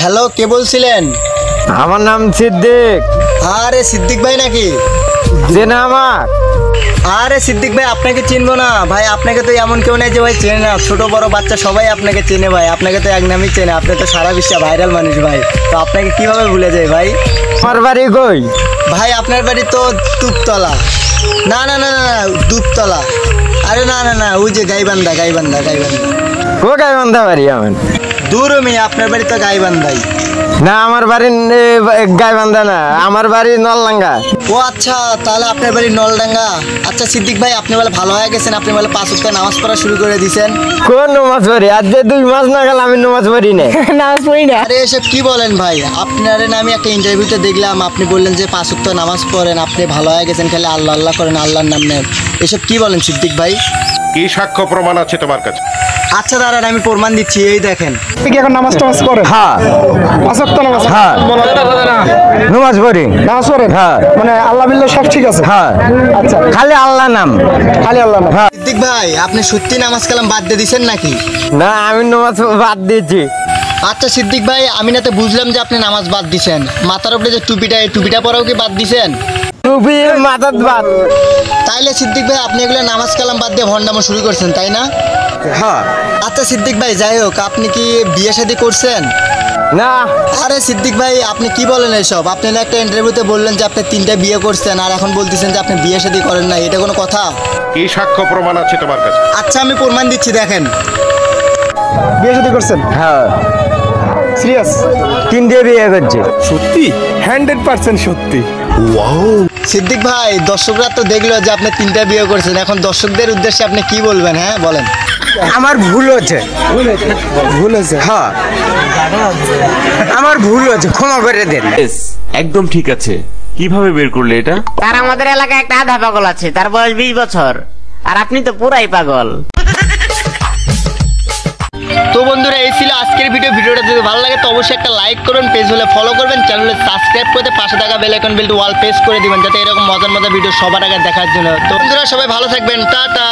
Hello, কে বলছিলেন? আমার নাম সিদ্দিক। আরে সিদ্দিক ভাই নাকি? চেনা আমার? আরে সিদ্দিক ভাই, আপনাকে চিনবো না ভাই? আপনাকে তো এমন কেউ নেই যে ভাই চেনে না। ছোট বড় বাচ্চা সবাই আপনাকে চেনে ভাই। আপনাকে তো এক নামই চেনে। আপনি তো সারা বিশ্বে ভাইরাল মানুষ ভাই। তো আপনাকে কিভাবে ভুলে যায় ভাই? আমার বাড়ি কই? ভাই আপনার বাড়ি তো দুপতলা। না না না না, দুপতলা। আরে না না না, ওই যে গাইবান্ধা। ও গাইবান্ধা বাড়ি আমার। দূর মিয়া, আপনার বাড়ি তো গাইবান্ধাই। না, আমার বাড়ি গাইবান্ধা না, আমার বাড়ি নলডাঙ্গা। ও আচ্ছা, তাহলে আপনার বাড়ি নলডাঙ্গা। আচ্ছা সিদ্দিক ভাই, আপনি বলে ভালো হয়ে গেছেন। আপনি বলে 5 ওয়াক্ত নামাজ পড়া শুরু করে দিয়েছেন। কোন নামাজ পড়ি? আজ যে 2 মাস না গেল আমি নামাজ পড়ি না। নামাজ পড়ি না। আরে এসব কি বলেন ভাই? আপনার না আমি একটা ইন্টারভিউতে দেখলাম, আপনি বললেন যে 5 ওয়াক্ত নামাজ পড়েন, আপনি ভালো হয়ে গেছেন, খালি আল্লাহ আল্লাহ করেন, আল্লাহর নাম নেন। এসব কি বলেন সিদ্দিক ভাই? কি সাক্ষ্য প্রমাণ আছে তোমার কাছে? আচ্ছা দাঁড়ান, আমি প্রমাণ দিচ্ছি, এই দেখেন। এখন নামাজ টামাজ করে? হ্যাঁ। 5 ওয়াক্ত নামাজ? হ্যাঁ। নামাজ পড়ি। নামাজ পড়েন? হ্যাঁ। মানে আল্লাহ বিল্লাহ সব ঠিক আছে? হ্যাঁ। আচ্ছা, খালি আল্লাহ নাম। খালি আল্লাহ নাম? হ্যাঁ। সিদ্দিক ভাই, আপনি সত্যি নামাজ কালাম বাদ দিয়ে দিয়েছেন নাকি? না, আমি নামাজ বাদ দিয়েছি। আচ্ছা সিদ্দিক ভাই, আমি না তো বুঝলাম যে আপনি নামাজ বাদ দিছেন। মাথার উপরে যে টুপিটা, এই টুপিটা পরাও কি বাদ দিছেন? টুপি মাথার বাদ। তাইলে সিদ্দিক ভাই, আপনি এগুলো নামাজ কালাম বাদ দিয়ে ভণ্ডামো শুরু করছেন, তাই না? হ্যাঁ। আচ্ছা সিদ্দিক ভাই, যাই হোক, আপনি কি বিয়ে শাদী করছেন? না। আরে সিদ্দিক ভাই, আপনি কি বলেন এসব? আপনি না একটা ইন্টারভিউতে বললেন যে আপনি 3টা বিয়ে করছেন, আর এখন বলতেছেন যে আপনি বিয়ে শাদী করেন না। এটা কোনো কথা? কি সাক্ষ্য প্রমাণ আছে তোমার কাছে? আচ্ছা আমি প্রমাণ দিচ্ছি, দেখেন। বিয়ে শাদী করছেন? হ্যাঁ। সিরিয়াস? 3টে বিয়ে করছি। সত্যি? 100% সত্যি? সিদ্দিক ভাই, দর্শকরা তো দেখলো যে আপনি 3টা বিয়ে করছেন। এখন দর্শকদের উদ্দেশ্যে আপনি কি বলবেন? হ্যাঁ বলেন। আমার ভুল হচ্ছে। ভুল হয়েছে? হ্যাঁ, আমার ভুল হচ্ছে, ক্ষমা করে দেন। একদম ঠিক আছে। কিভাবে বের করলে এটা? তার আমাদের এলাকায় একটা আধা পাগল আছে, তার বয়স 20 বছর, আর আপনি তো পুরাই পাগল। তো বন্ধুরা, এই ছিল আজকের ভিডিওটা যদি ভালো লাগে তো অবশ্যই একটা লাইক করুন, পেজ হলে ফলো করবেন, চ্যানেলে সাবস্ক্রাইব করতে পাশে থাকা বেল আইকন বেলটি ওয়াল প্রেস করে দিবেন, যাতে এরকম মজার ভিডিও সবার আগে দেখার জন্য। তো বন্ধুরা সবাই ভালো থাকবেন, টাটা।